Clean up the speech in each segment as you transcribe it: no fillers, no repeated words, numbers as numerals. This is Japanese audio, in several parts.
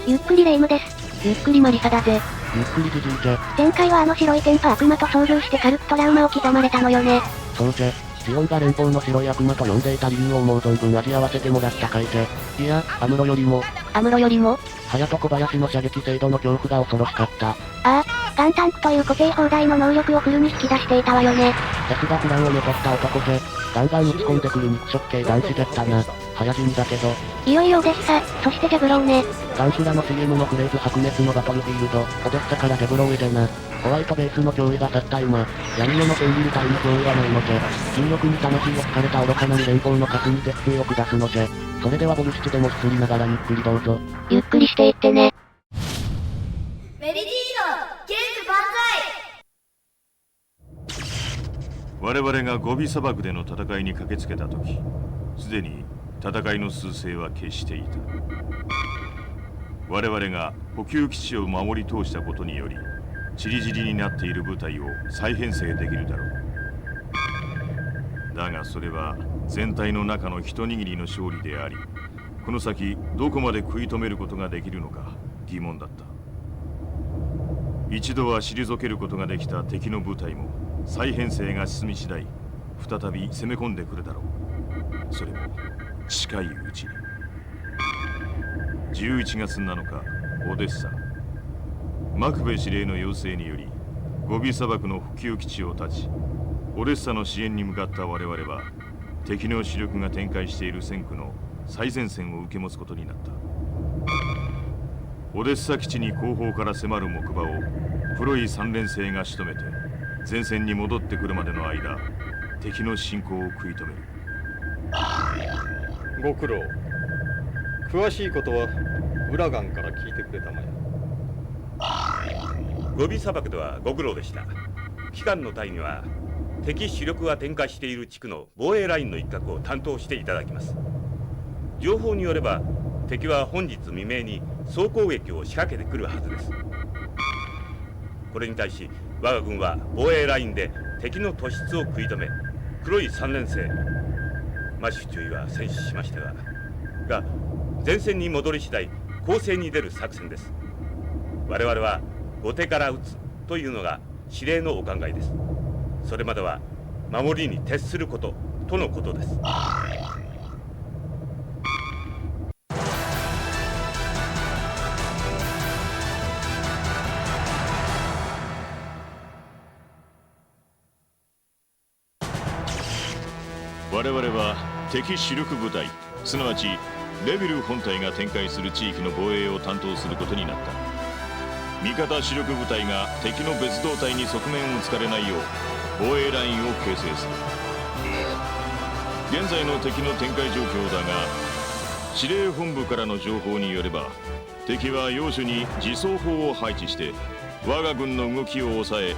ゆっくりレ夢ムです。ゆっくりマリサだぜ。ゆっくりジジイじゃ。前回はあの白いテンパ悪魔と遭遇して軽くトラウマを刻まれたのよね。そうじゃ。シオンが連邦の白い悪魔と呼んでいた理由を思う存分味わわせてもらった回じゃ。いや、アムロよりも。アムロよりも隼人小林の射撃精度の恐怖が恐ろしかった。ああ、ガンタンクという固定放題の能力をフルに引き出していたわよね。さすがプランを残した男じゃ。ガンガン打ち込んでくる肉食系男子じゃったな。早死にだけど。いよいよオデッサ、そしてジャブローね。ガンフラの CM のフレーズ白熱のバトルフィールド、オデッサからジャブローへじゃな。ホワイトベースの脅威が去った今、闇夜のペンギル隊の脅威はないのじゃ。金欲に魂を突かれた愚かなる連邦の霞に鉄槌を下すのじゃ。それではボルシチでもすすりながらゆっくりどうぞ。ゆっくりしていってね。メリディーノ、ゲーム万歳。我々がゴビ砂漠での戦いに駆けつけた時、すでに戦いの趨勢は決していた。我々が補給基地を守り通したことにより、チリジリになっている部隊を再編成できるだろう。だがそれは全体の中の一握りの勝利であり、この先どこまで食い止めることができるのか疑問だった。一度は退けることができた敵の部隊も再編成が進み次第再び攻め込んでくるだろう。それも近いうちに。11月7日、オデッサ。マクベ司令の要請によりゴビ砂漠の補給基地を立ち、オデッサの支援に向かった我々は敵の主力が展開している戦区の最前線を受け持つことになった。オデッサ基地に後方から迫る木馬を黒い三連星が仕留めて前線に戻ってくるまでの間、敵の進行を食い止める。ご苦労。詳しいことはウラガンから聞いてくれたまえ。ゴビ砂漠ではご苦労でした。機関の隊には敵主力が展開している地区の防衛ラインの一角を担当していただきます。情報によれば敵は本日未明に総攻撃を仕掛けてくるはずです。これに対し我が軍は防衛ラインで敵の突出を食い止め、黒い三連星マッシュ中尉は戦死しましたが前線に戻り次第攻勢に出る作戦です。我々は後手から撃つというのが司令のお考えです。それまでは守りに徹することとのことです。我々は敵主力部隊、すなわちレベル本体が展開する地域の防衛を担当することになった。味方主力部隊が敵の別動隊に側面を突かれないよう防衛ラインを形成する。現在の敵の展開状況だが、司令本部からの情報によれば敵は要所に自走砲を配置して我が軍の動きを抑え、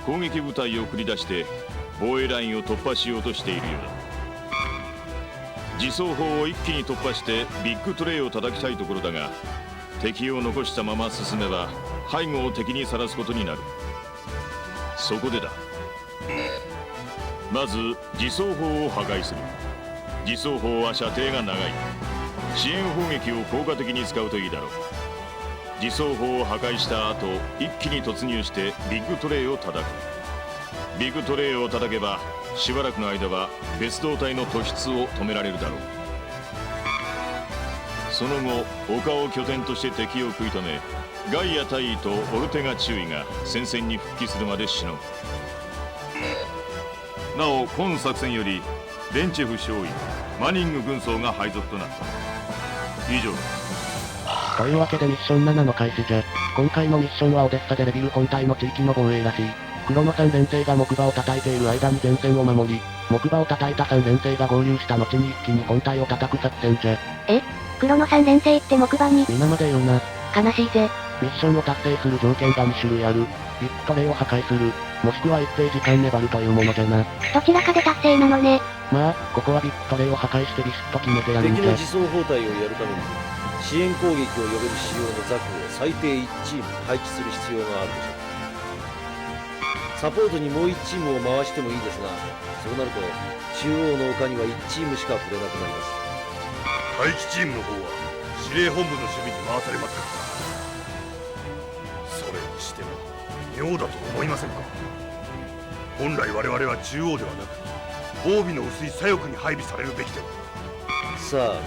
攻撃部隊を繰り出して防衛ラインを突破しようとしているようだ。自走砲を一気に突破してビッグトレイを叩きたいところだが、敵を残したまま進めば背後を敵にさらすことになる。そこでだ、まず自走砲を破壊する。自走砲は射程が長い。支援砲撃を効果的に使うといいだろう。自走砲を破壊した後、一気に突入してビッグトレイを叩く。ビッグトレイを叩けばしばらくの間は別動隊の突出を止められるだろう。その後、丘を拠点として敵を食い止め、ガイア大尉とオルテガ中尉が戦線に復帰するまでしのぐ。なお今作戦よりレンチェフ少尉、マニング軍曹が配属となった。以上だ。というわけでミッション7の開始じゃ。今回のミッションはオデッサでレビル本体の地域の防衛らしい。黒の三連星が木馬を叩いている間に前線を守り、木馬を叩いた三連星が合流した後に一気に本体を叩く作戦じゃ。黒の三連星って木馬に。皆まで言うな。悲しいぜ。ミッションを達成する条件が2種類ある。ビッグトレイを破壊する、もしくは一定時間粘るというものじゃな。どちらかで達成なのね。まあ、ここはビッグトレイを破壊してビシッと決めてやるんじゃ。敵の自走砲隊をやるために支援攻撃を呼べる仕様のザクを最低1チーム配置する必要があるでしょう。サポートにもう1チームを回してもいいですが、そうなると中央の丘には1チームしか触れなくなります。待機チームの方は支司令本部の守備に回されますから。それにしても妙だと思いませんか。本来我々は中央ではなく防備の薄い左翼に配備されるべきでは。さあな、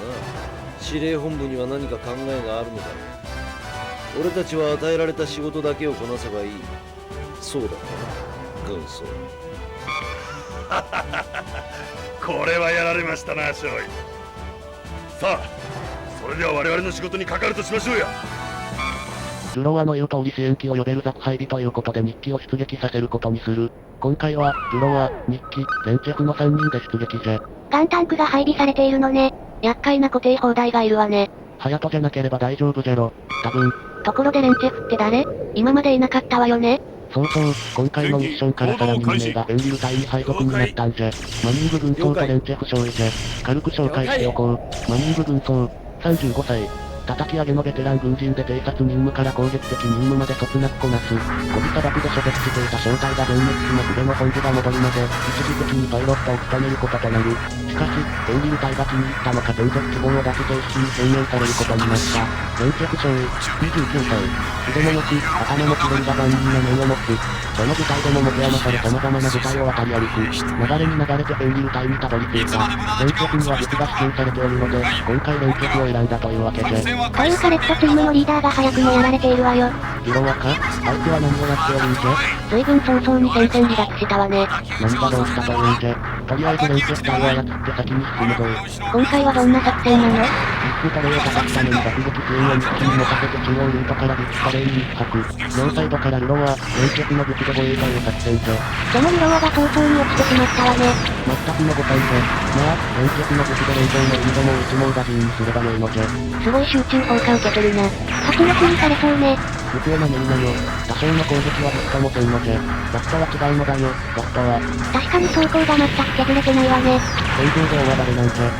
司令本部には何か考えがあるのだろう。俺たちは与えられた仕事だけをこなせばいい。そうだったな、軍曹。これはやられましたな、少尉。さあ、それでは我々の仕事にかかるとしましょうや。ルロワの言う通り支援機を呼べるザク配備ということで日記を出撃させることにする。今回は、ルロワ、日記、レンチェフの3人で出撃じゃ。ガンタンクが配備されているのね。厄介な固定砲台がいるわね。ハヤトじゃなければ大丈夫じゃろ。多分。ところでレンチェフって誰？今までいなかったわよね。そうそう、今回のミッションからさらに2名がベンリル隊に配属になったんじゃ。マニング軍曹とレンチェフ少尉じゃ。軽く紹介しておこう。マニング軍曹、35歳。叩き上げのベテラン軍人で偵察任務から攻撃的任務までそつなくこなす。ゴビ砂漠で所属していた正体が全滅しの筆の本部が戻るまで、一時的にパイロットを務めることとなる。しかし、ベンリル隊が気に入ったのか転属希望を出す停止に宣言されることになった。レンチェフ少尉、29歳。筆の良く、頭の切れるが万人な面を持つ。その部隊でも持て余され様々な部隊を渡り歩く。流れに流れてベンリル隊にたどり着いた。レンチェフには術が支給されておるので、今回レンチェフを選んだというわけじゃ。というかレッドチームのリーダーが早くもやられているわよ。ヒロワか？あいつは何をやっておるんじゃ？随分早々に戦線離脱したわね。何がどうしたというんじゃ。とりあえずレンチェフ隊を操って先に進むぞい。今回はどんな作戦なの？ビッグトレイを叩くために爆撃支援を日記に持たせて中央ルートからビッグトレイに一泊。両サイドからルロワ、レンチェフの武器で護衛という作戦じゃ。でもルロワが早々に落ちてしまったわね。全くの誤解じゃ。まあ、レンチェフの武器で連合の意味でも一網打尽にすればよいのじゃ。すごい集中砲火受けてるな。先の国されそうね。武器をなめるなよ。多少の攻撃はビットもせんのじゃ。ラストは違うのだよ、ラストは。確かに装甲が全く削れてないわね。戦場で終わられなんじゃ。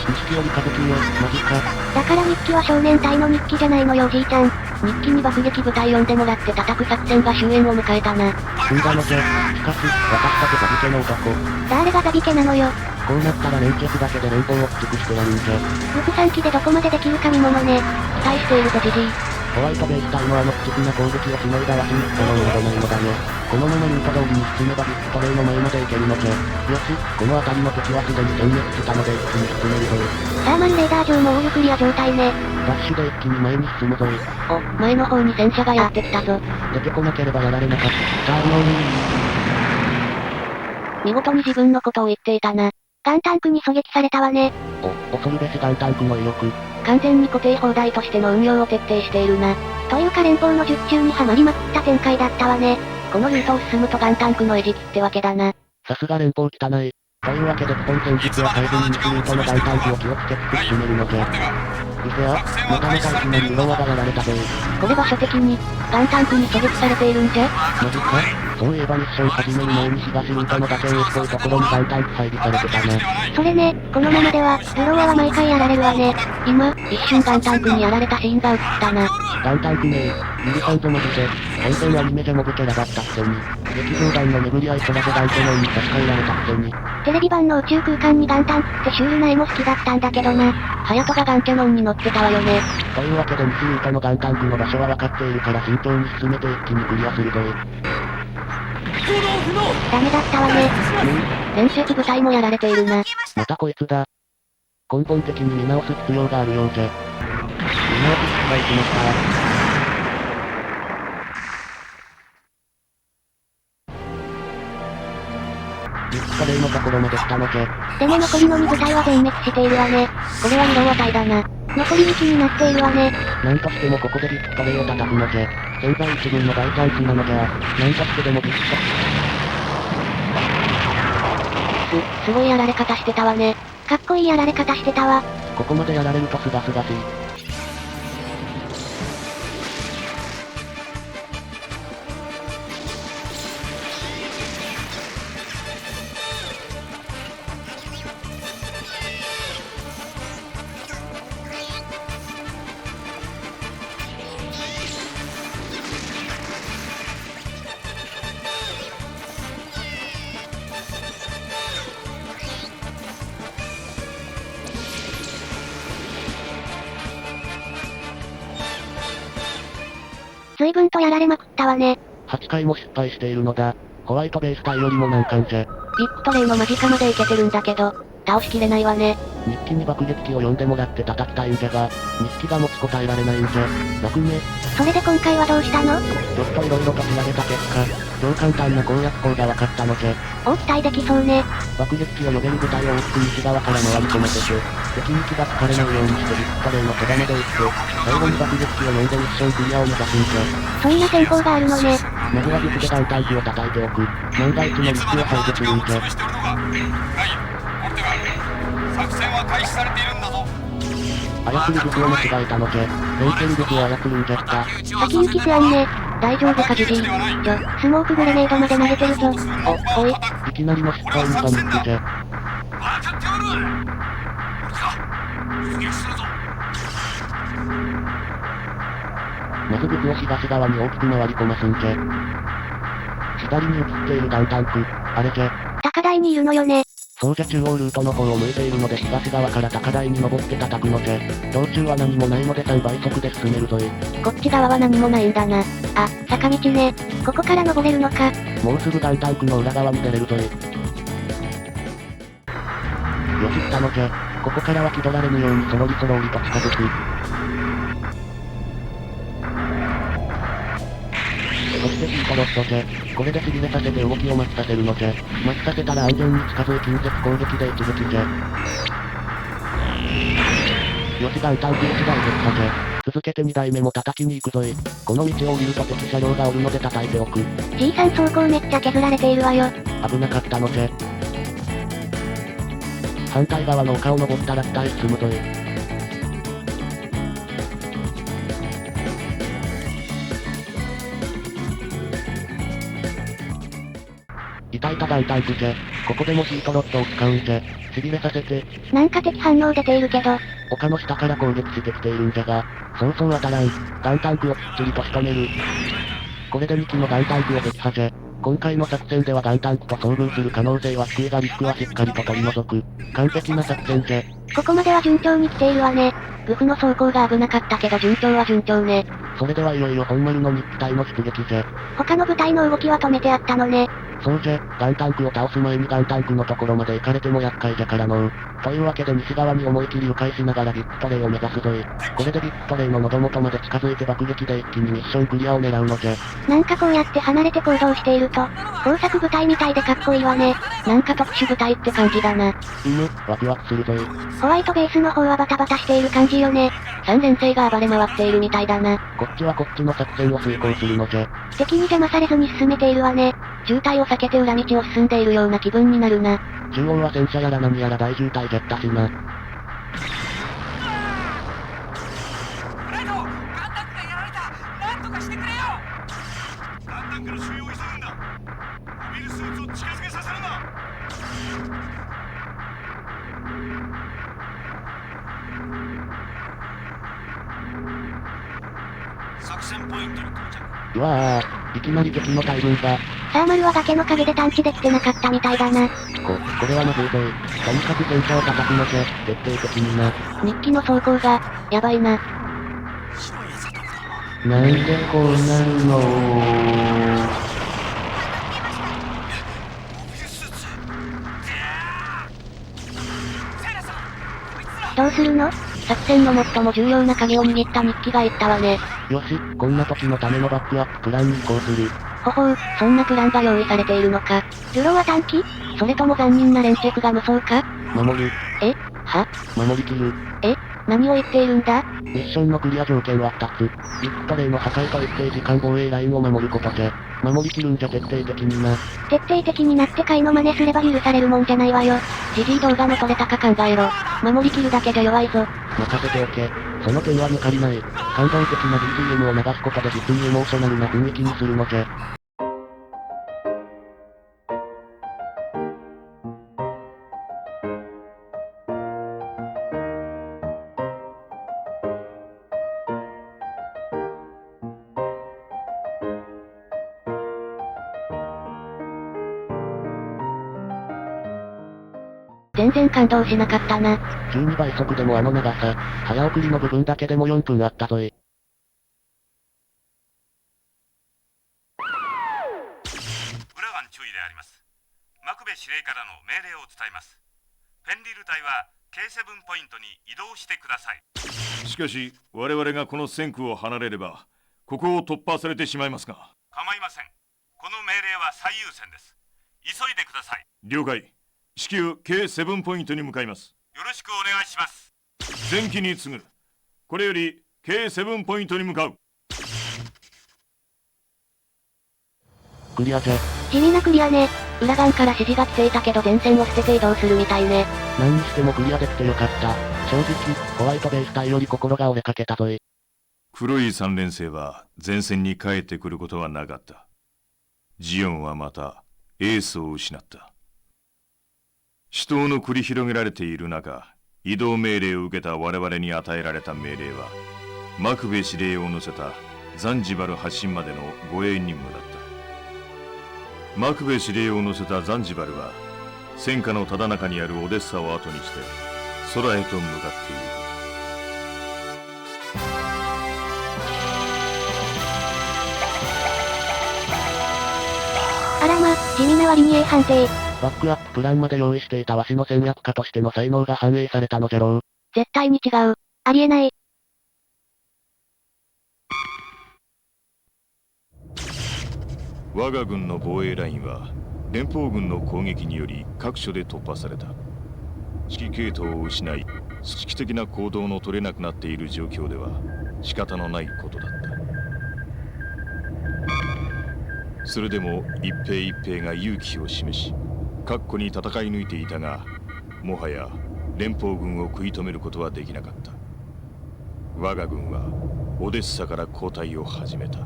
錦より歌舞伎よ、マジか。だから日記は少年隊の日記じゃないのよおじいちゃん。日記に爆撃部隊呼んでもらって叩く作戦が終焉を迎えたな。死んだのじゃ。しかし、私たちザビ家の男。誰がザビ家なのよ。こうなったらレンチェフだけで連邦を駆逐してやるんじゃ。陸3機でどこまでできるか見ものね。期待しているぞジジイ。ホワイトベース隊の鬼畜な攻撃をしのいだわしに不可能などないのだよ。このままルート通りに進めばビッグトレイの前まで行けるのじゃ。よし、この辺りの敵はすでに殲滅したので一気に進めるぞい。サーマンレーダー上もオールクリア状態ね。ダッシュで一気に前に進むぞい。お、前の方に戦車がやってきたぞ。出てこなければやられなかった。さあ、見事に自分のことを言っていたな。ガンタンクに狙撃されたわね。恐るべしガンタンクの威力。完全に固定砲台としての運用を徹底しているな。というか連邦の術中にはまりまくった展開だったわね。このルートを進むとガンタンクの餌食ってわけだな。さすが連邦汚い。というわけで基本戦術は変えずに西ルートのガンタンクを気をつけつつ進めるのじゃ。うせや、またまたいきなりルロワがやられたぜ。これ場所的に、ガンタンクに狙撃されているんじゃ？マジか？そういえばミッション始める前に東ルートの崖上っぽいところにガンタンク配備されてたな。それね、このままでは、ルロワは毎回やられるわね。今、一瞬ガンタンクにやられたシーンが映ったな。ガンタンクねユリサンドモブで、本編アニメじゃモブキャラだったくせに、劇場版の巡り合い空でガンケノンに差し替えられたくせに。テレビ版の宇宙空間にガンタンクってシュールな絵も好きだったんだけどな。ハヤトがガンキャノンに乗ってたわよね。というわけで西ルートのガンタンクの場所は分かっているから慎重に進めて一気にクリアするぞい。ダメだったわね。連接部隊もやられているな。またこいつだ。根本的に見直す必要があるようじゃ。見直し失敗しました。ビッグトレイのところまで来たのじゃ。でも残りの2部隊は全滅しているわね。これは色和隊だな。残り2機になっているわね。なんとしてもここでビッグトレイを叩くのじゃ。潜在一軍の大チャンスなのじゃ。なんとしてでもビッグトすごいやられ方してたわね。かっこいいやられ方してたわ。ここまでやられるとすがすがしい。随分とやられまくったわね。 8回も失敗しているのだ。ホワイトベース隊よりも難関じゃ。ビッグトレイの間近まで行けてるんだけど、倒しきれないわね。日記に爆撃機を呼んでもらって叩きたいんじゃが、日記が持ちこたえられないんじゃ。楽ね。それで今回はどうしたの？ちょっと色々と調べた結果、超簡単な攻略法が分かったのじゃ。お、期待できそうね。爆撃機を呼べる部隊を大きく西側から回り込ませて、敵に気がつかれないようにしてビッグトレイのそばまで行って、最後に爆撃機を呼んでミッションクリアを目指すんじゃ。そんな戦法があるのね。まずは術でガンタンクを叩いておく。万が一のリスクを排除するんじゃ。作戦は開始されているんだぞ。操る術を間違えたのじゃ。連携術を操るんじゃった。先行き不安ね。大丈夫かジジイ。スモークグレネードまで投げてるぞ。おい。いきなりの失敗にパニックじゃ。分かっておる。出撃するぞ。まず術を東側に大きく回り込ますんじゃ。左に映っているガンタンク、あれじゃ。高台にいるのよね。そうじゃ中央ルートの方を向いているので東側から高台に登って叩くのじゃ。道中は何もないので3倍速で進めるぞい。こっち側は何もないんだな。あ、坂道ね。ここから登れるのか。もうすぐガンタンクの裏側に出れるぞい。よし来たのじゃ。ここからは気取られぬようにそろりそろりと近づく。そしてヒートロットじゃ。これでしびれさせて動きを待ちさせるのじゃ。待ちさせたら安全に近づい近接攻撃で一撃じゃ。よしガンタンク1台撃破じゃ。続けて2台目も叩きに行くぞい。この道を降りると敵車両がおるので叩いておく。G3 走行めっちゃ削られているわよ。危なかったのじゃ。反対側の丘を登ったら北へ進むぞい。いたガンタンクじゃ。ここでもヒートロットを使うんじゃ。しびれさせて。なんか敵反応出ているけど。丘の下から攻撃してきているんじゃが、そうそう当たらん。ガンタンクをきっちりと仕留める。これで2機のガンタンクを撃破じゃ。今回の作戦ではガンタンクと遭遇する可能性は低いがリスクはしっかりと取り除く。完璧な作戦じゃ。ここまでは順調に来ているわね。グフの走行が危なかったけど順調は順調ね。それではいよいよ本丸の日機隊の出撃じゃ。他の部隊の動きは止めてあったのね。そうじゃ、ガンタンクを倒す前にガンタンクのところまで行かれても厄介じゃからのう。というわけで西側に思い切り迂回しながらビッグトレイを目指すぞい。これでビッグトレイの喉元まで近づいて爆撃で一気にミッションクリアを狙うのじゃ。なんかこうやって離れて行動していると、工作部隊みたいでかっこいいわね。なんか特殊部隊って感じだな。ワクワクするぞい。ホワイトベースの方はバタバタしている感じよね。3連星が暴れ回っているみたいだな。こっちはこっちの作戦を遂行するのじゃ。敵に邪魔されずに進めているわね。渋滞を避けて裏道を進んでいるような気分になるな。中央は戦車やら何やら大渋滞じゃったしな。ライト、ガンタンクがやられた。なんとかしてくれよ。ガンタンクの収容を急ぐんだ。モビルスーツを近づけさせるな。作戦ポイントに到着。うわぁ、いきなり敵の大群が。サーマルは崖の陰で探知できてなかったみたいだな。これはまずいぞい。とにかく戦車を叩くのじゃ、徹底的にな。日記の走行が、やばいな。なんでこうなるのどうするの？作戦の最も重要な鍵を握った日記が言ったわね。よし、こんな時のためのバックアッププランに移行する。ほほう、そんなプランが用意されているのか。ルロは短期？それとも残忍な連チェクが無双か？守る。え？は？守りきる。何を言っているんだ？ミッションのクリア条件は2つ。ビッグトレイの破壊と一定時間防衛ラインを守ることじゃ。守りきるんじゃ徹底的にな。徹底的になって回の真似すれば許されるもんじゃないわよ。ジジイ動画の撮れたか考えろ。守りきるだけじゃ弱いぞ。任せておけ。その点は抜かりない。感動的な BGM を流すことで実にエモーショナルな雰囲気にするのじゃ。全然感動しなかったな。12倍速でもあの長さ、早送りの部分だけでも4分あったぞい。司令からの命令を伝えます。フェンリル隊は K7 ポイントに移動してください。しかし我々がこの戦区を離れればここを突破されてしまいますが。構いません。この命令は最優先です。急いでください。了解。至急 K7 ポイントに向かいます。よろしくお願いします。前期に次ぐ。これより K7 ポイントに向かう。クリアじゃ。地味なクリアね。裏側から指示が来ていたけど前線を捨てて移動するみたいね。何にしてもクリアできてよかった。正直、ホワイトベース隊より心が折れかけたぞい。黒い三連星は前線に帰ってくることはなかった。ジオンはまたエースを失った。死闘の繰り広げられている中、移動命令を受けた我々に与えられた命令は、マクベ司令を乗せたザンジバル発進までの護衛任務だった。マクベ司令を乗せたザンジバルは、戦火のただ中にあるオデッサを後にして空へと向かっている。あらま、地味な割に A 判定。バックアッププランまで用意していたわしの戦略家としての才能が反映されたのじゃろう。絶対に違う。ありえない。我が軍の防衛ラインは連邦軍の攻撃により各所で突破された。指揮系統を失い、組織的な行動の取れなくなっている状況では仕方のないことだった。それでも一兵一兵が勇気を示し、確固に戦い抜いていたが、もはや連邦軍を食い止めることはできなかった。我が軍はオデッサから後退を始めた。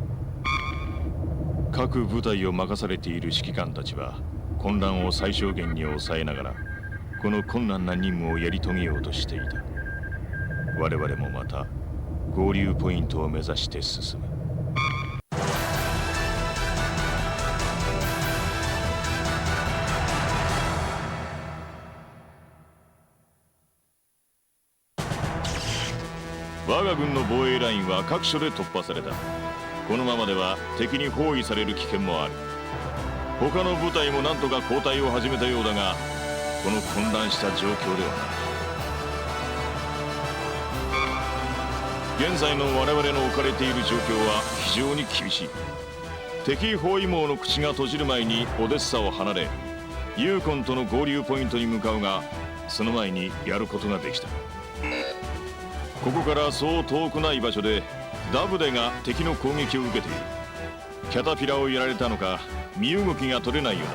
各部隊を任されている指揮官たちは混乱を最小限に抑えながらこの困難な任務をやり遂げようとしていた。我々もまた合流ポイントを目指して進む。我が軍の防衛ラインは各所で突破された。このままでは敵に包囲される危険もある。他の部隊も何とか後退を始めたようだが、この混乱した状況ではない。現在の我々の置かれている状況は非常に厳しい。敵包囲網の口が閉じる前にオデッサを離れ、ユーコンとの合流ポイントに向かうが、その前にやることができた。ここからそう遠くない場所でダブデが敵の攻撃を受けている。キャタピラをやられたのか身動きが取れないようだ。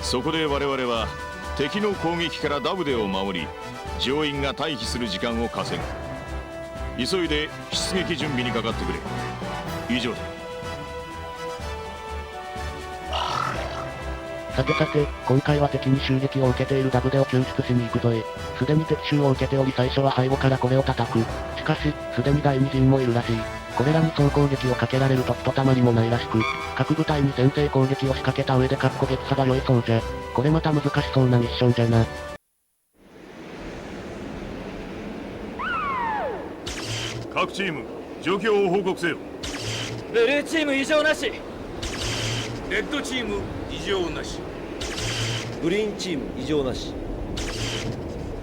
そこで我々は敵の攻撃からダブデを守り、乗員が退避する時間を稼ぐ。急いで出撃準備にかかってくれ。以上だ。さてさて、今回は敵に襲撃を受けているダブデを救出しに行くぞい。すでに敵襲を受けており最初は背後からこれを叩く。しかし、すでに第二陣もいるらしい。これらに総攻撃をかけられるとひとたまりもないらしく、各部隊に先制攻撃を仕掛けた上でかっこ撃破が良いそうじゃ。これまた難しそうなミッションじゃな。各チーム、状況を報告せよ。ブルーチーム異常なし。レッドチーム異常なし。グリーンチーム異常なし。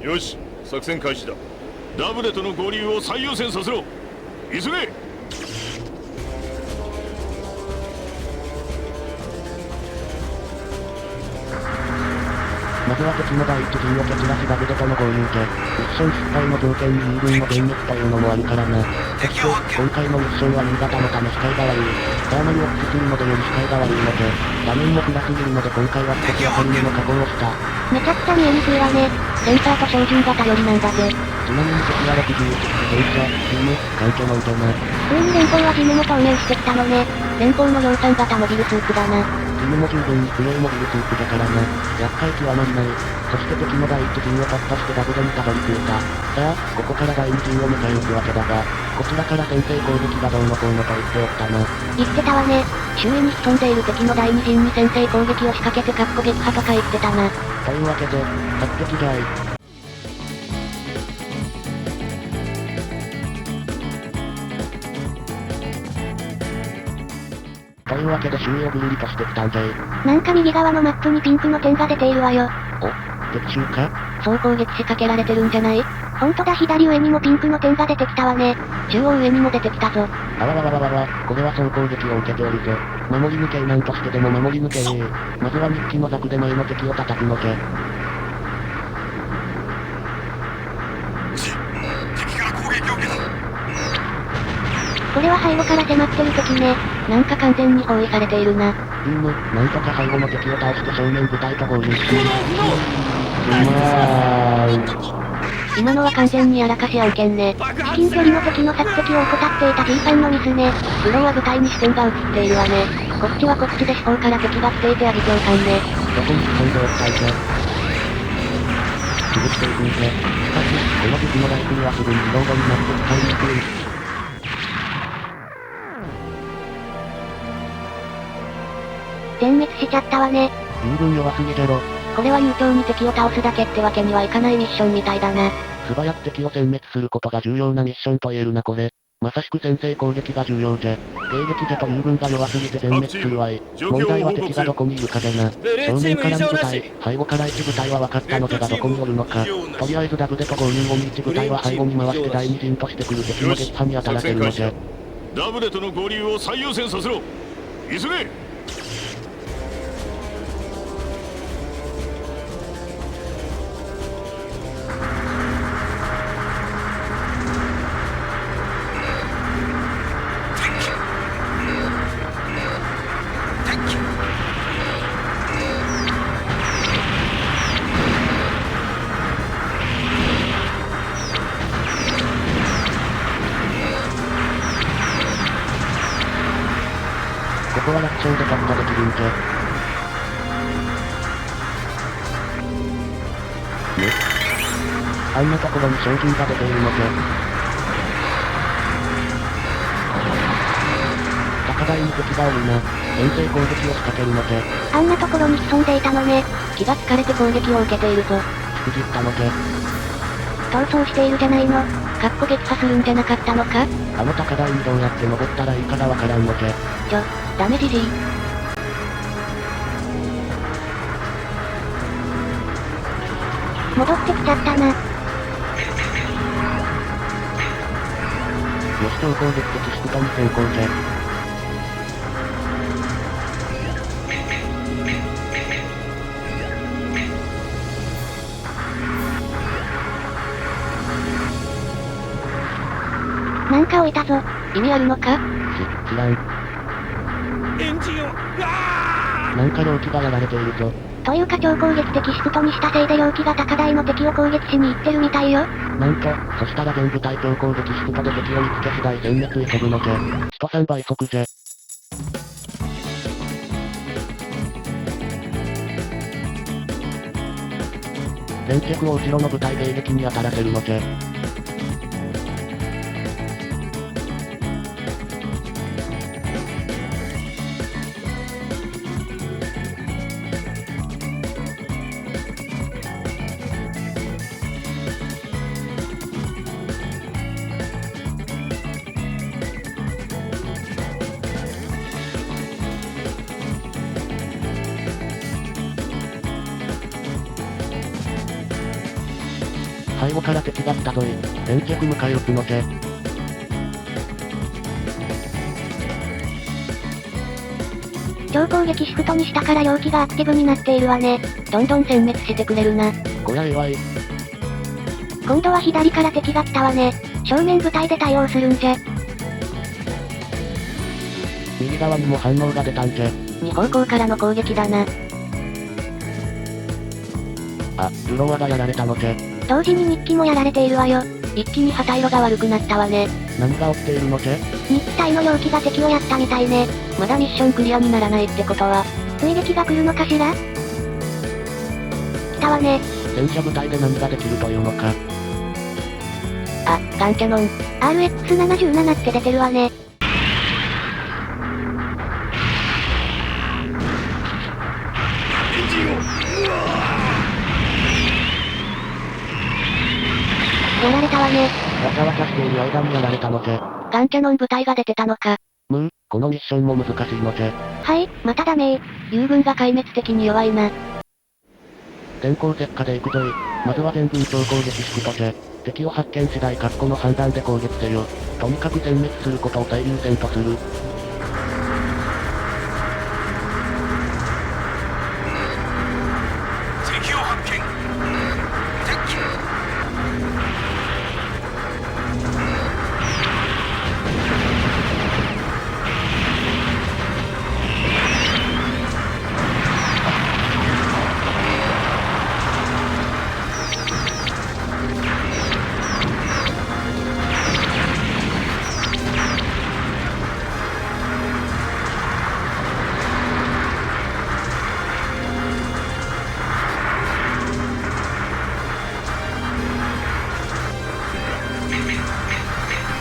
よし、作戦開始だ。ダブデとの合流を最優先させろ。急げ。まずは敵の第一陣を蹴散らしダブデとの合流じゃ。ミッション失敗の条件に友軍の電撃というのもあるからな。そして、今回のミッションは夕方のため視界が悪い。ジャーマニオックスいのでより視界が悪いので、画面も暗すぎるので今回は少し明るめの加工をした。めちゃくちゃ見えにくいわね。センサーと照準が頼りなんだぜ。ちなみに敵は61、戦車、チーム、環境のんじゃな。ついに連邦はジムも投入してきたのね。連邦の43型モビルスーツだな。チームも十分に強いモビルスーツだからな。厄介極まりない。そして敵の第一陣を突破してダブデにたどり着いた。さあ、ここから第二陣を迎え撃つわけだが、こちらから先制攻撃がどうのこうのと言っておったな。言ってたわね。周囲に潜んでいる敵の第二陣に先制攻撃を仕掛けてかっこ撃破とか言ってたな。というわけで、発敵じゃい。というわけで周囲をぐるりとしてきたんじゃい。なんか右側のマップにピンクの点が出ているわよ。敵襲か？そう攻撃仕掛けられてるんじゃない？ほんとだ、左上にもピンクの点が出てきたわね。中央上にも出てきたぞ。あわわわわわわ、これは総攻撃を受けておるぞ。守り抜けなんとしてでも守り抜けまずは日記のザクで前の敵を叩くのじゃ。敵から攻撃を受けた。これは背後から迫ってる敵ね。なんか完全に包囲されているな。なんとか背後の敵を倒して正面部隊と合流し今のは完全にやらかし案件ね。至近距離の敵の索敵を怠っていた T さんのミスね。フロア部隊に視点が映っているわね。こっちはこっちで四方から敵が来ていてあり共感ね。どこに潜んでおったいじゃ。潰していくんじゃ。しかし、この敵のライフルはすぐに自動後になって使いにくい。全滅しちゃったわね。十分弱すぎじゃろ。これは悠長に敵を倒すだけってわけにはいかないミッションみたいだな。素早く敵を殲滅することが重要なミッションと言えるなこれ。まさしく先制攻撃が重要じゃ。迎撃じゃと友軍が弱すぎて全滅するわい。問題は敵がどこにいるかじゃな。正面から2部隊、背後から1部隊は分かったのじゃがどこにおるのか。とりあえずダブでと合流後に1部隊は背後に回して第二陣としてくる敵の撃破に当たらせるのじゃ。ダブレとの合流を最優先させろ。急げ。ここは楽勝で突破できるんじゃ。あんなところに商品が出ているのじゃ。高台に敵がおるな。遠征攻撃を仕掛けるのじゃ。あんなところに潜んでいたのね。気がつかれて攻撃を受けているぞ。しくじったのじゃ。逃走しているじゃないの。かっこ撃破するんじゃなかったのか？あの高台にどうやって登ったらいいかがわからんのじゃ。ダメじじい。戻ってきちゃったな。よし超攻撃的シフトに成功じゃ。なんか置いたぞ。意味あるのか？知らん。エンジンをなんか容器がやられているぞ。というか超攻撃的シフトにしたせいで容器が高台の敵を攻撃しに行ってるみたいよ。なんと、そしたら全部対超攻撃シフトで敵を見つけ次第全滅急ぐのじゃ。首都3倍速じゃ。先着を後ろの部隊迎撃に当たらせるのじゃ。背後から敵が来たぞい。先着迎え撃つのじゃ。超攻撃シフトにしたから容器がアクティブになっているわね。どんどん殲滅してくれるな。こりゃええわい。今度は左から敵が来たわね。正面部隊で対応するんじゃ。右側にも反応が出たんじゃ。二方向からの攻撃だな。あ、ルロワがやられたのじゃ。同時に日記もやられているわよ。一気に旗色が悪くなったわね。何が起きているのじゃ。日記隊の容器が敵をやったみたいね。まだミッションクリアにならないってことは。追撃が来るのかしら？来たわね。戦車部隊で何ができるというのか。あ、ガンキャノン。RX77 って出てるわね。やられたわね。わちゃわちゃしている間にやられたのじゃ。ガンキャノン部隊が出てたのか。このミッションも難しいのじゃ。はい、またダメー。友軍が壊滅的に弱いな。電光石火で行くぞい。まずは全軍超攻撃式とじゃ。敵を発見次第確固の判断で攻撃せよ。とにかく全滅することを最優先とする。敵を発見。敵。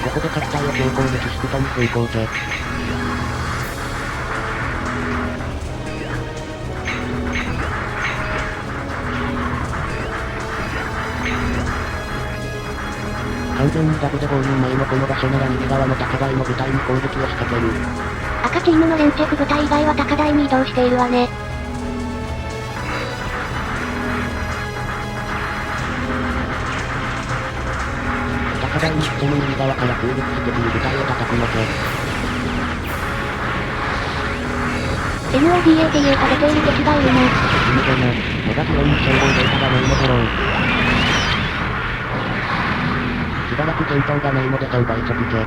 ここで各隊を強攻撃すことに成功じゃ。完全にダブで合流前のこの場所なら右側の高台の部隊に攻撃を仕掛ける。赤チームの連チェフ部隊以外は高台に移動しているわね。高台に進む右側から攻撃してくる部隊を叩くので。NODA でいうと出ている敵がいるな。敵無駄な、メガ強いに称号データがないのドローン。しばらく戦闘がないので3倍速じゃ。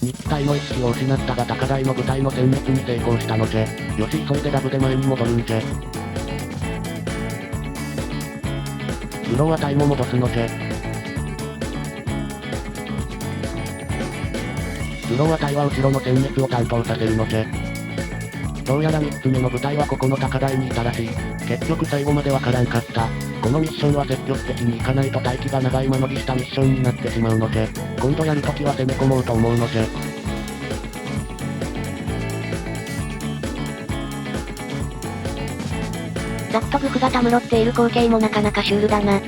日機隊の意識を失ったが高台の部隊の殲滅に成功したのじゃ。よし急いでダブで前に戻るんじゃ。ブローア隊も戻すのじゃ。ブローア隊は後ろの殲滅を担当させるのじゃ。どうやら3つ目の部隊はここの高台にいたらしい。結局最後までわからんかった。このミッションは積極的に行かないと待機が長い間延びしたミッションになってしまうので、今度やるときは攻め込もうと思うのじゃ。ざっと武器がたむろっている光景もなかなかシュールだな。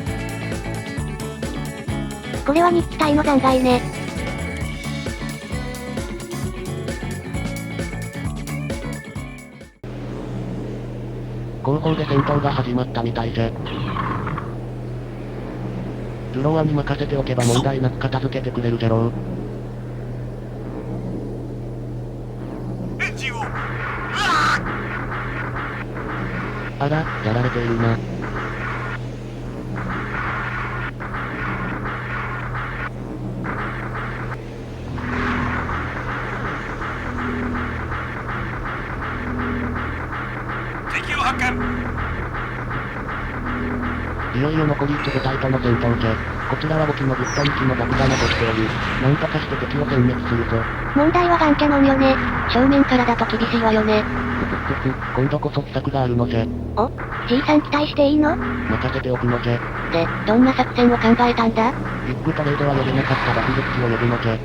これは日機隊の残骸ね。後方で戦闘が始まったみたいじゃ。ブロワに任せておけば問題なく片付けてくれるじゃろう。エンジンを。あら、やられているな。敵を発見。いよいよ残り1部隊との戦闘じゃ。こちらは簿記のグッド2機の爆が残っており、なんとかして敵を殲滅するぞ。問題はガンキャノンよね。正面からだと厳しいわよね。今度こそ秘策があるのじゃ。お ?G さん期待していいの？任せておくのじゃ。で、どんな作戦を考えたんだ？ビッグトレイでは呼べなかった爆撃機を呼ぶのじゃ。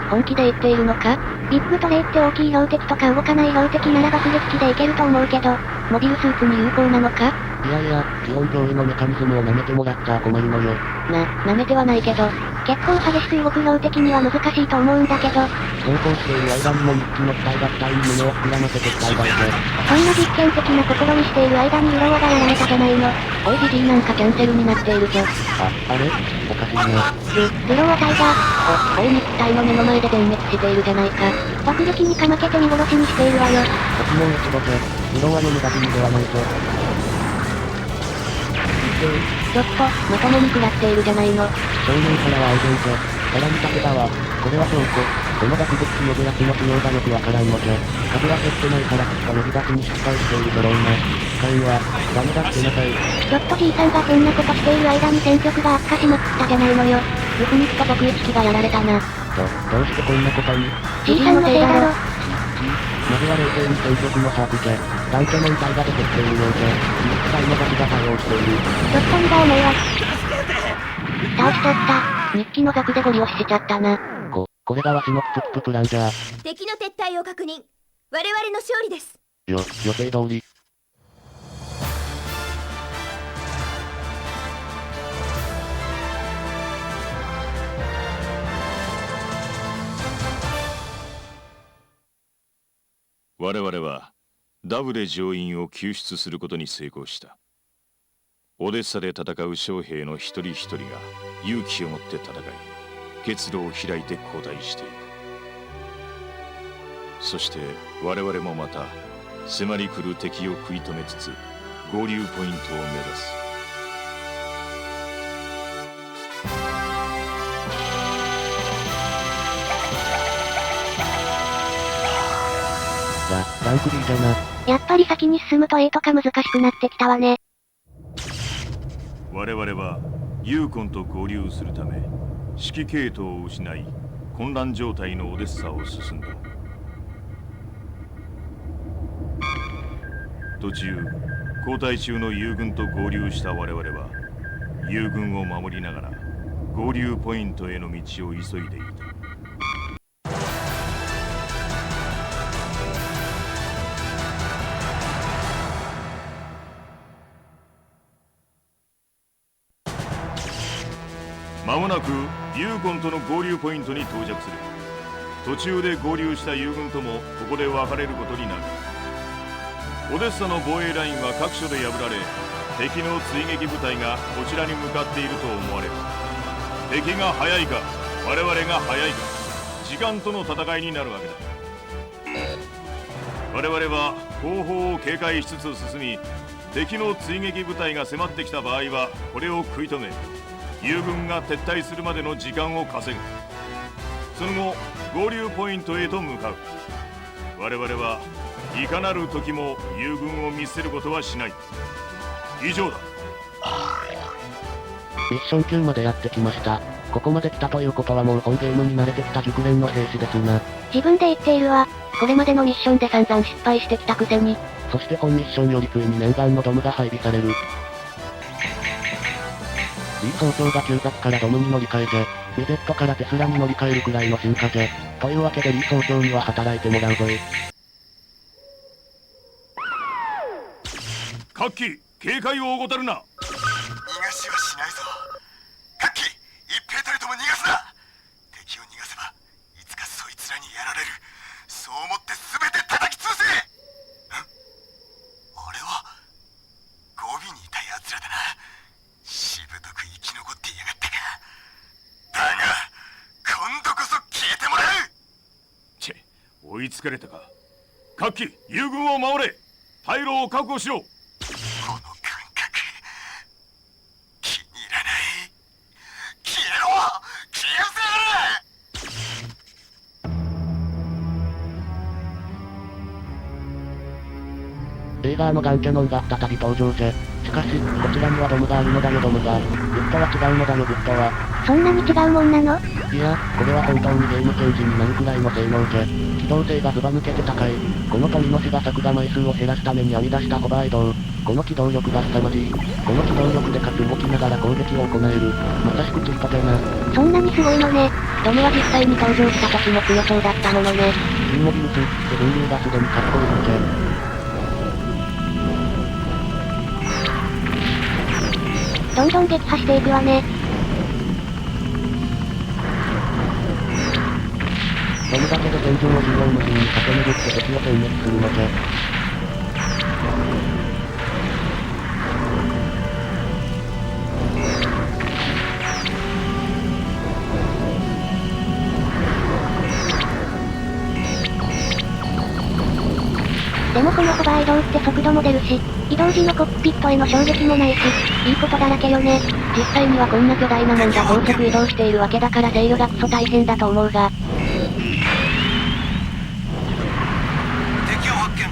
本気で言っているのか？ビッグトレイって大きい標的とか動かない標的なら爆撃機でいけると思うけど、モビルスーツに有効なのか？いやいや、基本脅威のメカニズムを舐めてもらっちゃ困るのよ。舐めてはないけど、結構激しく動く標的には難しいと思うんだけど。走行している間にも日機の機体が機体に胸を膨らませて機体がいて。そんな実験的な試みしている間にウロワがやられたじゃないの。おい GG なんかキャンセルになっているぞ。あれおかしいな。ウロワ隊が、おい日機体の目の前で全滅しているじゃないか。爆撃にかまけて見殺しにしているわよ。こっちも一度で、ウロワの無駄死にではないぞ。ちょっと、まともに食らっているじゃないの。正面からは安全じゃ。さらに武田は、これは証拠。この爆撃機呼ぶやつの仕様がよくわからんのじゃ。数は減ってないからきっと呼び出しに失敗しているだろうな。機械は、ダメだってなさい。ちょっと G さんがこんなことしている間に戦力が悪化しまくったじゃないのよ。よくに来た爆撃機がやられたな。どうしてこんなことに？ G さんのせいだろ。まずは冷静に戦力の把握じゃ。ダンキャノン隊が出てきているようじゃ。日機体のガチが対応している。ちょっと荷が重いわ。倒しちゃった。日記のザクでゴリ押ししちゃったな。これがわしのププププランじゃ。敵の撤退を確認。我々の勝利です。予定通り。我々はダブレ乗員を救出することに成功した。オデッサで戦う将兵の一人一人が勇気を持って戦い、結露を開いて後退していく。そして我々もまた迫り来る敵を食い止めつつ合流ポイントを目指す。ランク D じゃな。やっぱり先に進むと A とか難しくなってきたわね。我々はユーコンと合流するため指揮系統を失い混乱状態のオデッサを進んだ。途中交代中の友軍と合流した我々は友軍を守りながら合流ポイントへの道を急いでいた。間もなくユーコンとの合流ポイントに到着する。途中で合流した友軍ともここで別れることになる。オデッサの防衛ラインは各所で破られ、敵の追撃部隊がこちらに向かっていると思われる。敵が速いか我々が速いか、時間との戦いになるわけだ。我々は後方を警戒しつつ進み、敵の追撃部隊が迫ってきた場合はこれを食い止め、友軍が撤退するまでの時間を稼ぐ。その後合流ポイントへと向かう。我々はいかなる時も友軍を見捨てることはしない。以上だ。ミッション9までやってきました。ここまで来たということはもう本ゲームに慣れてきた熟練の兵士ですな。自分で言っているわ。これまでのミッションで散々失敗してきたくせに。そして本ミッションよりついに念願のドムが配備される。リ総長が旧ザクからドムに乗り換えて、ミゼットからテスラに乗り換えるくらいの進化ぜ。というわけでリ総長には働いてもらうぞい。カッキー、警戒を怠るな。逃がしはしないぞ。カッキー、一兵たりとも逃がすな。敵を逃がせばいつかそいつらにやられる。そう思って全て叩き潰せ。あれはゴビにいた奴らだな。しぶとく生き残っていやがったか。だが今度こそ消えてもらう。チェ、追いつかれたか。カッキー、友軍を守れ。退路を確保しろ。この感覚気に入らない。消えろ、消えレーガーのガンキャノンが再び登場ぜ。しかし、こちらにはドムがあるのだよドムが。グッドは違うのだよグッドは。そんなに違うもんなの？いや、これは本当にゲームチェンジになるくらいの性能ぜ。機動性がずば抜けて高い。この鳥の死が作画枚数を減らすために編み出したホバー移動。この機動力が凄まじい。この機動力でかつ動きながら攻撃を行える。まさしくチートじゃな。そんなにすごいのね。ドムは実際に登場した時も強そうだったものね。インモビルスーツって分類がすでにかっこいいのぜ。どんどん撃破していくわね。ドムだけで戦場を縦横無尽に駆け巡って敵を殲滅するのぜ。でもこのホバー移動って速度も出るし、移動時のコックピットへの衝撃もないし、いいことだらけよね。実際にはこんな巨大なもんが高速移動しているわけだから制御がクソ大変だと思うが。敵を発見。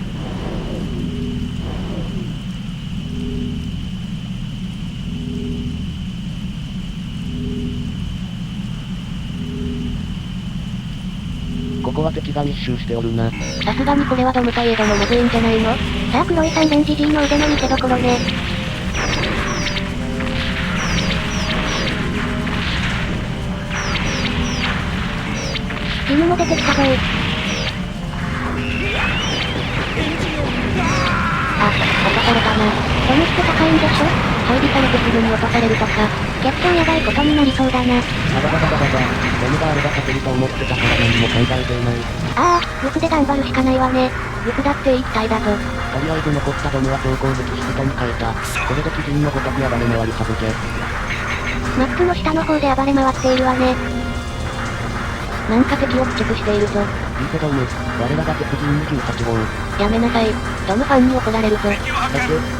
ここは敵が密集しておるな。さすがにこれはドムといえどもまずいんじゃないの？さあ黒い三連ジジイの腕の見せ所ね。ジムも出てきたぞい。あ、落とされたな。この人高いんでしょ？配備されてすぐに落とされるとか。結構やばいことになりそうだな。バババババババ。ドムがあれば勝てると思ってたから何も考えていない。ああ、ルクで頑張るしかないわね。ルクだっていい機体だぞ。とりあえず残ったドムは超攻撃シフトに変えた。これで鬼人のごとく暴れ回るはずで。マップの下の方で暴れ回っているわね。なんか敵を駆逐しているぞ。いいけどむ、我らが鉄人28号。やめなさい。ドムファンに怒られるぞ。だって、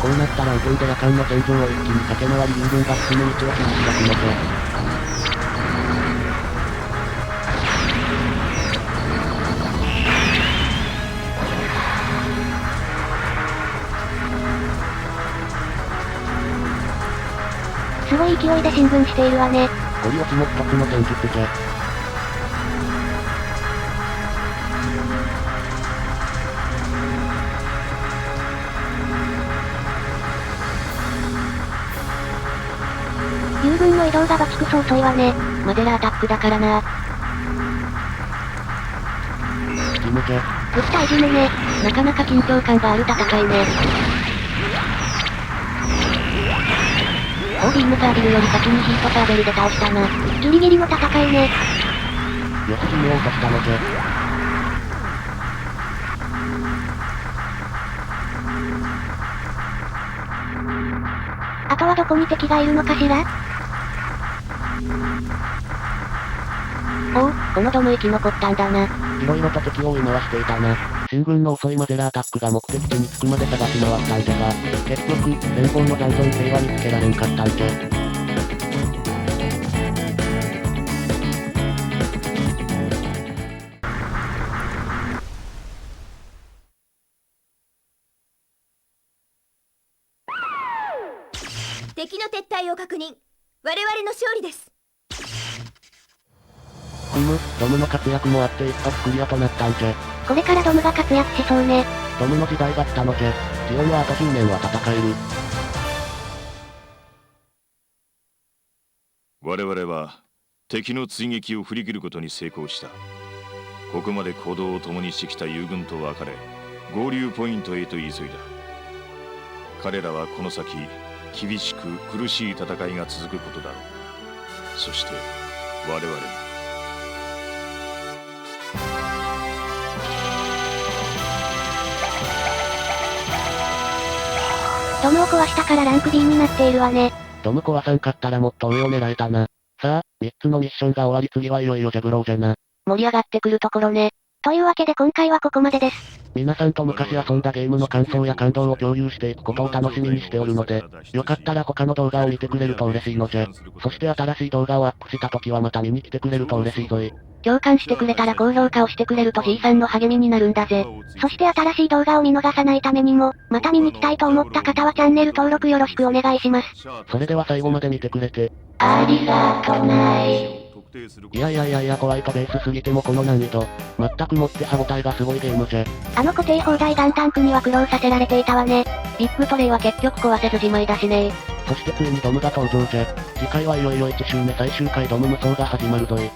こうなったら右京で夜間の戦場を一気に駆け回り人軍が進む道を切り開くのぜ。すごい勢いで進軍しているわね。ゴリ押しも一つの戦術ぜ。友軍の移動がバチクソ遅いわね。マゼラアタックだからな。引き抜け。撃ったいじめね。なかなか緊張感がある戦いね。ビームサービルより先にヒートサーベルで倒したな。ギリギリの戦いね。よし決めようとしたのぜ。あとはどこに敵がいるのかしら？おう、このドム生き残ったんだな。色々と敵を追い回していたな。進軍の遅いマゼラアタックが目的地に着くまで探し回ったんじゃが、結局、連邦の残存兵は見つけられんかったんじゃ。敵の撤退を確認。我々の勝利です。ドムの活躍もあって一発クリアとなったんじゃ。これからドムが活躍しそうね。ドムの時代が来たのじゃ。ジオンはあと10年は戦える。我々は敵の追撃を振り切ることに成功した。ここまで行動を共にしてきた友軍と別れ、合流ポイントへと急いだ。彼らはこの先厳しく苦しい戦いが続くことだろう。そして我々も。ドムを壊したからランク B になっているわね。ドム壊さんかったらもっと上を狙えたな。さあ、3つのミッションが終わり次はいよいよジャブローじゃな。盛り上がってくるところね。というわけで今回はここまでです。皆さんと昔遊んだゲームの感想や感動を共有していくことを楽しみにしておるので、よかったら他の動画を見てくれると嬉しいのじゃ。そして新しい動画をアップした時はまた見に来てくれると嬉しいぞい。共感してくれたら高評価をしてくれると G さんの励みになるんだぜ。そして新しい動画を見逃さないためにも、また見に来たいと思った方はチャンネル登録よろしくお願いします。それでは最後まで見てくれて。ありがとない。いや怖いとベースすぎてもこの難易度。全くもって歯応えがすごいゲームじゃ。あの固定砲台ガンタンクには苦労させられていたわね。ビッグトレイは結局壊せずじまいだしね。そしてついにドムが登場じゃ。次回はいよいよ1周目最終回ドム無双が始まるぞい。